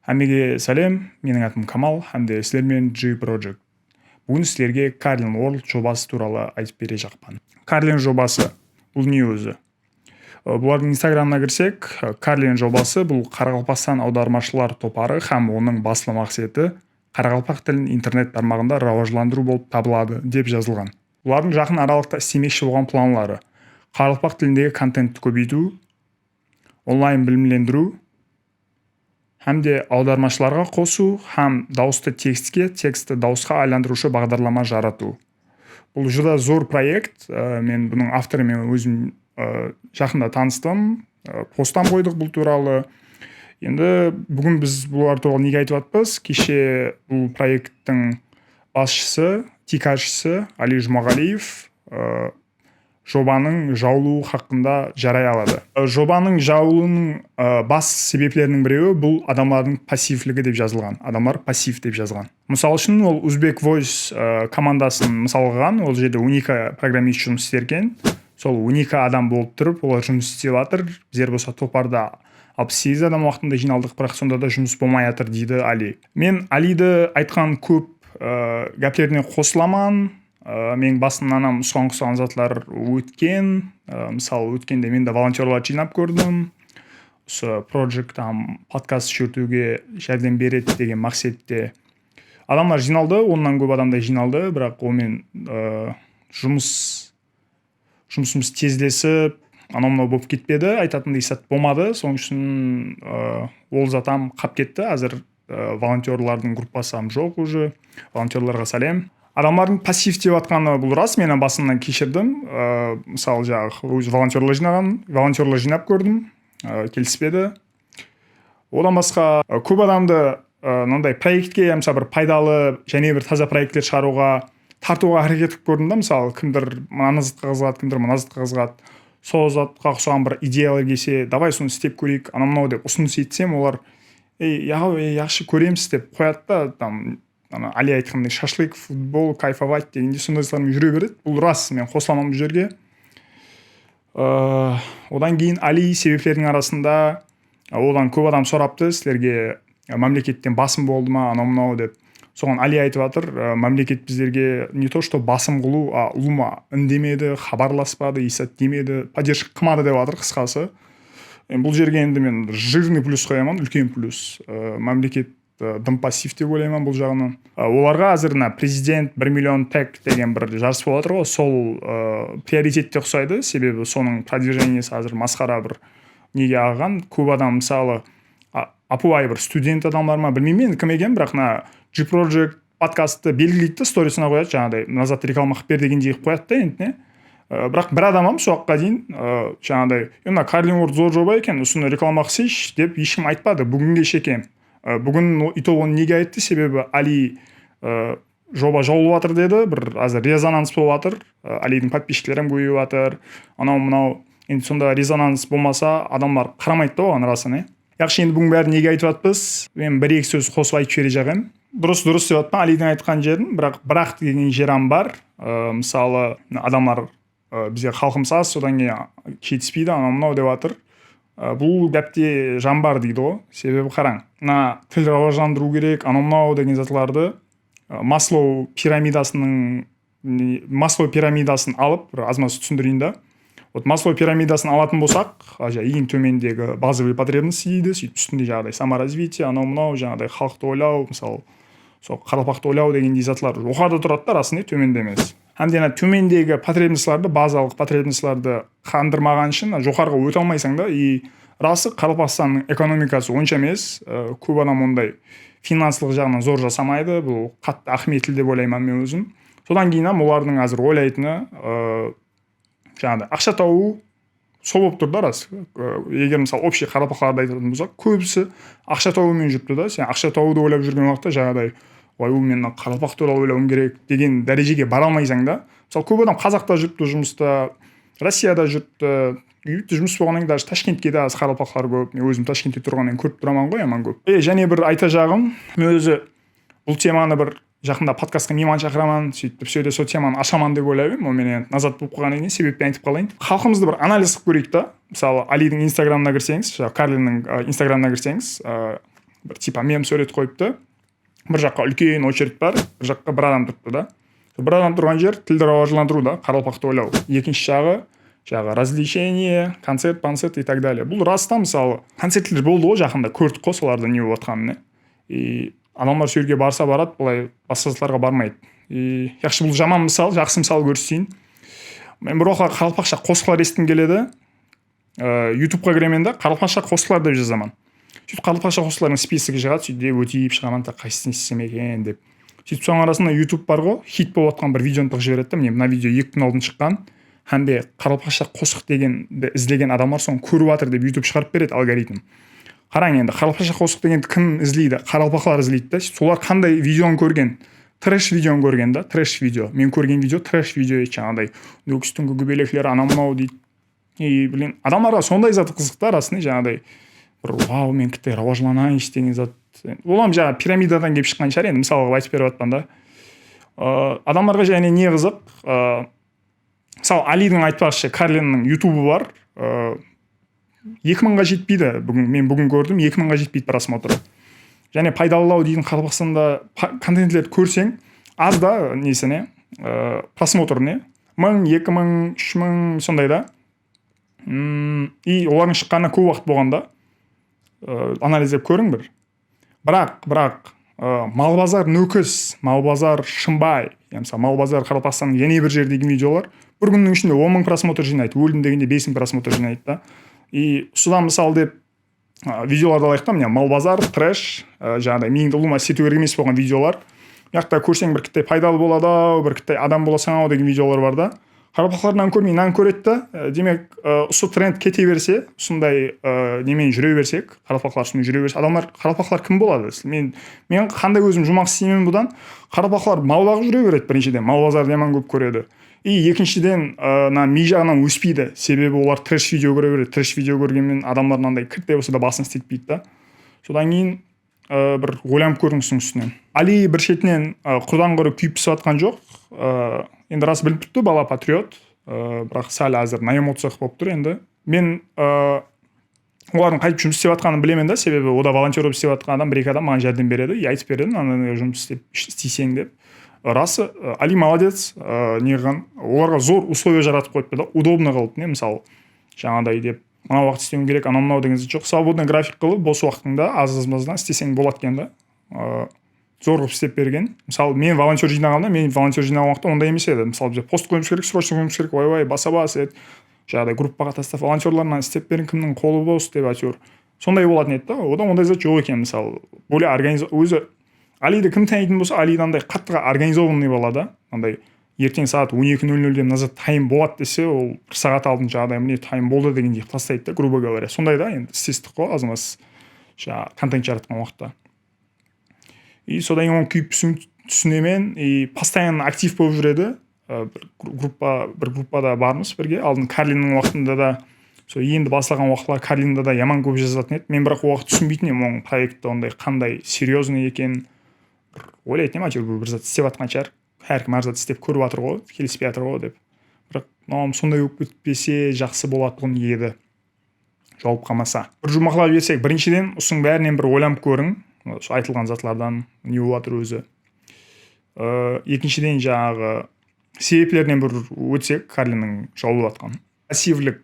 Hammaga salom, менің атым Камал, hamda sizlarмен G Project. Бүгін сіздерге Carlin World жобасы туралы айтып бере жақпан. Carlin жобасы бұл не өзі? Бұлардың инстаграмына кірсек, Carlin жобасы бұл Қарақалпақстан аудармашылар топары һәм оның басты мақсаты қарақалпақ тілін интернет тармағында рауажландыру болып табылады деп жазылған. Бұлардың жақын аралықта істемекші болған планлары: қарақалпақ тіліндегі контентті көбейту, онлайн білімлендіру, hamda аудармашыларға қосу һәм дауысты текстке, текстті дауысқа айландырушы бағдарлама жарату. Бұл жүзі зор проект. Мен бұның авторымен өзім жақында таныстым. Постан қойдық бұл туралы. Енді бүгін біз бұлар туралы неге айтып жатырмыз? Кеше бұл проекттің басшысы, тикашысы Али Жұмағалиев жобаның жаулуы хақында жарай алады. Жобаның жаулуының бас себеплерінің біреуі бұл адамлардың пассивлігі деп жазылған. Адамлар пассив деп жазған. Мысал үшін ол Uzbek Voice командасын мысал қылған. Ол жерде 12 программист жұмыс істерген. Сол 12 адам болып тұрып, олар жұмыс істеп жатыр. Біздер болса топарда 68 адам уақытында жиналдық, бірақ сонда да жұмыс болмай жатыр дейді Али. Мен Алиді айтқан көп гәплеріне қосыламын. Мен басынан ұсқан затлар өткен. Мысалы өткенде мен де волонтерлар жинап көрдім. Осы проджекттан подкаст шертуге жәрдем береді деген мақсатте адамдар жиналды. Оннан көп адамдар жиналды, бірақ онымен жұмысымыз тезлесіп, анау болып кетпеді. Айтатындай сәт болмады. Соның үшін ол затам қап кетті. Әзір волонтерлардың группасам жоқ уже. Волонтерларға сәлем. Адамдардың пассив деп атқаны бұл рас. Мен басынан кешірдім. Мысалы өз волонтерлар жинап көрдім. Келіспеді. Одан басқа көп адамды мынандай проектке, мысалы бір пайдалы және бір таза проекттер шығаруға тартуға әрекет етіп көрдім да. Мысалы кімдір мына затқа қызығады, кімдір мына затқа қызығады. Сол затқа ұқсаған бір идеялар келсе, давай соны істеп көрейік, анау деп ұсыныс етсем, олар яқшы көреміз деп қояды да. Там Али айтқандай шашлык, футбол, кайфовать дегенде сондай заттармен жүре береді. Бұл рас, мен қосыламын бұл жерге. Одан кейін Али себептердің арасында одан көп адам сұрапты, сіздерге мемлекеттен басым болды ма, анау деп. Соған Али айтып жатыр, мемлекет біздерге не то что басым қылу, ұлыма үндемеді, хабарласпады, есет демеді, поддержка қылмады деп жатыр қысқасы. Бұл жерге енді мен жирный плюс қоямын, үлкен плюс. Мемлекет дым пассив деп ойлаймын бұл жағынан. Оларға әзір президент 1 миллион тәк деген бір жарыс болып жатыр ғой, сол приоритетте ұқсайды, себебі соның продвижениесі әзір масқара бір неге ағған. Көп адам мысалы апуай бір студент адамдар ма білмеймін кім екен, бірақ G Project подкастты белгілейді, сторисына қояды, жаңағыдай назат реклама қып бер дегендей қояды да енді. Бірақ бір адамам соққа дейін жаңағыдай Carlin World зор жоба екен, осыны реклама қысайш деп ешкім айтпады бүгінге шекем. Бүгін итогын неге айтты? Себебі Али жоба жаулып жатыр деді, бір азыр резонанс болып жатыр. Алидің подписчиклерім көбейіп жатыр. Анау енді сонда резонанс болмаса адамдар қарамайды да оған расын. Яқшы, енді бүгін бәрі неге айтып жатпыз? Мен бір-екі сөз қосып айтып бере жағым. Дұрыс деп жатпан Алидің айтқан жерін, бірақ деген жерім бар. Мысалы адамдар бізге халқымыз аз, содан кейін жетіспейді, анау деп жатыр. Бұл гәпте жан бар дейді ғой. Себебі қараң, тіл рауажландыру керек, анау деген затларды Маслоу пирамидасын алып, аз-маз түсіндірейін да. Маслоу пирамидасын алатын болсақ, ең төмендегі базовый потребности дейді, сөйтіп үстінде жаңағыдай саморазвитие, анау жаңағыдай халықты ойлау, мысалы сол қарақалпақты ойлау дегендей затлар жоғарыда тұрады да, расында төменде емес. Hamda төмендегі потребностьларды, базалық потребностьларды қандырмаған үшін жоғарыға өте алмайсың да. Расы Қарақалпақстанның экономикасы онша емес, көп адам ондай финансылық жағынан зор жасамайды. Бұл қатты ахметіл деп ойлаймын мен өзім. Содан кейін олардың әзір ойлайтыны жаңағыдай ақша табу сол болып тұр да, рас. Егер мысалы общий қарақалпақтарды айтатын болсақ, көбісі ақша табумен жүріпті да. Сен ақша табуды ойлап жүрген уақытта жаңағыдай мен қарақалпақ туралы ойлауым керек деген дәрежеге бара алмайсың да. Мысалы көп адам қазақта жүріпті жұмыста, Россияда жүріпті, жұмыс болғаннан кейін даже Ташкентке де аз қарақалпақтар көп. Мен өзім Ташкентте тұрғаннан көріп тұрамын ғой, аман көп. Және бір айта жағым, мен өзі бұл теманы бір жақында подкастқа мейман шақырамын, сөйтіп сөйде сол теманы ашаман деп ойлаймын. Мен назат болып қойғаннан кейін себеппен айтып қалайын. Халқымызды бір анализ қылып көрейік та. Мысалы Алидің инстаграмына кірсеңіз, Карлиннің инстаграмына кірсеңіз, бір типа мем сурет қойыпты. Бір жаққа үлкен очередь бар, бір жаққа бір адам тұрыпты да. Бір адам тұрған жер тілді рауажыландыру да, қаралпақты ойлау. Екінші жағы развлечение, концерт и так далее. Бұл раста мысалы концерттер болды ғой жақында, көрдік қой соларды не болып жатқанын. И адамдар сол жерге барса барады, былай басқа заттарға бармайды. И яқшы бұл жаман мысал, жақсы мысал көрсетейін. Мен бір уақытта қаралпақша қосқылар естігім келеді. ютубқа кіремін да, қаралпақша қосқылар деп жазамын. Сөйтіп қаралпақша қосқылардың списогі шығады, сөйтіп өтіп шығамын да қайсысын істесем екен деп. Сөйтіп соның арасында ютуб бар ғой, хит болып жатқан бір видеоны тығып жібереді да, мына видео 2 күн алдын шыққан. Һәм де қаралпақша қосық дегенді іздеген адамдар соны көріп жатыр деп ютуб шығарып береді алгоритм. Қараң енді, қаралпақша қосық дегенді кім ізлейді? Қаралпақлар ізлейді да. Солар қандай видеоны көрген? Трэш видеоны көрген да, трэш видео. Мен көрген видео трэш видео еді жаңағыдай. Өкістің көбелеклері анау мынау дейді. И блин, адамдарға сондай зат қызық та расында жаңағыдай. Бір вау, мен кітте рауажланайыншы деген зат. Олам жаңағы пирамидадан келіп шыққан шығар енді, мысалға айтып беріп жатқан да. Адамдарға және не қызық? Мысалы, Алидің айтпақшы, Карлиннің ютубы бар. 2000-ға жетпейді. Мен бүгін көрдім, 2000-ға жетпейді просмотры. Және пайдалылау дейтін қаралпақсында контентлерді көрсең, аз да несіне, просмотр не? 1000, 2000, 3000 сондай да. И олардың шыққаны көп уақыт болғанда анализдеп көрің бір. Бірақ Малбазар нөкіс, Малбазар шымбай, мысалы Малбазар қаралпақстанның ене бір жердегі видеолар бір күннің ішінде 10 000 просмотр жинайды, өлдім дегенде 5 000 просмотр жинайды да. И содан мысал деп видеоларды алайық та, міне Малбазар, трэш, жаңағыдай менің ұлыма сету керек емес болған видеолар. Яқта көрсең бір кіттай пайдалы болады, бір кіттай адам боласың ау деген видеолар бар да. Қаралпақлардан көрмей нан көреді да. Демек, осы тренд кете берсе, сондай немен жүре берсек, қаралпақлар сондай жүре берсе, адамдар қаралпақлар кім болады? Мен қандай өзім жұмақ істеймін бұдан? Қаралпақлар мал бағып жүре береді біріншіден, Малбазарды яман көп көреді. И екіншіден, ми жағынан өспейді. Себебі олар трэш видео көре береді. Трэш видео көргенмен адамдар мынандай кітте болса да басын істетпейді да. Содан кейін бір ойланып көріңіздің үстінен. Али бір шетінен құрдан көрі күйіп пісіп жатқан жоқ. Енді рас біліп тұрды, бала патриот. Бірақ сәл әзір на эмоциях болып тұр енді. Мен олардың қайтып жұмыс істеп жатқанын білемін да, себебі ода волонтер болып істеп жатқан адам, бір-екі адам маған жәрдем береді. Айтып береді, андай жұмыс істесең деп. Расы, Али молодец, неғылған, оларға зор условия жаратып қойыпты да, удобно қылып, не, мысалы, жаңағыдай деп, мына уақыт істеуім керек, анау деген жоқ, свободный график қылып, бос уақытыңда аз-аздан істесең болады екен да, зор қылып істеп берген. Мысалы, мен волонтер жинағанда, уақытта ондай емес еді. Мысалы, бізде пост қойымыз керек, срочно қойымыз керек, ой-ой, баса-бас еді. Жаңағыдай группаға тастап, волонтерларынан істеп берін, кімнің қолы бос деп әйтеуір. Сондай болатын еді да, одан ондай зат жоқ екен, мысалы, более өзі Алиді кім танитын болса, Алиді андай қатты организованный болады, андай ертең сағат 12:00-де назад тайм болады десе, ол бір сағат алдын жағдай міне тайм болды дегенде тастайды да, грубо говоря. Сондай да, енді істестік қой азамас жаңағы контент жаратқан уақытта. И содан кейін оның күйіп түсінемен, и постоянно актив болып жүреді. Бір группада бармыз бірге. Алдын Карлиннің уақытында да, енді басылған уақытлар Карлинда да яман көп жазатын еді. Мен бірақ уақыт түсінбейтін едім оның проекті ондай қандай серьезный екен. Ойлайтын едім, бір зат істеп жатқан шығар. Әркім әр зат істеп көріп жатыр ғой, келіспей жатыр ғой деп. Бірақ сондай болып кетпесе жақсы болатұғын еді. Жауап қалмаса. Бір жұмақлап берсек, біріншіден осының бәрінен бір ойланып көрің. Айтылған затлардан не болып жатыр өзі. Екіншіден жаңағы себеплерінен бір өтсек, Карлиннің жауып жатқан. Пассивлік,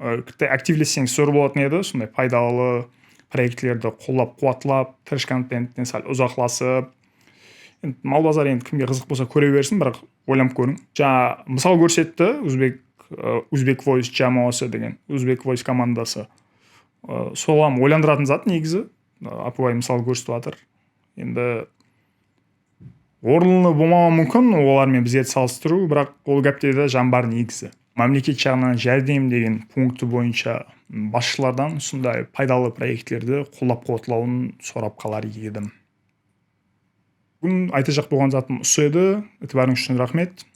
активлесең сөр болатын еді, сондай пайдалы проектлерді қолдап, қуатлап, трэш контенттен сәл ұзақласып. Малбазар енді кімге қызық болса көре берсін, бірақ ойланып көрің. Жаңа мысал көрсетті Uzbek Voice жамауасы деген, Uzbek Voice командасы. Солам ойландыратын зат негізі. Апуай мысал көрсетіп жатыр. Енді орынды болмауы мүмкін, олармен бізге салыстыру, бірақ ол гәпте де жан бар негізі. Мемлекет жағынан жәрдем деген пункті бойынша басшылардан сондай пайдалы проектлерді қолдап қуатлауын сұрап қалар едім. Бүгін айта жақ болған затым осы еді. Бәріңіз үшін рахмет.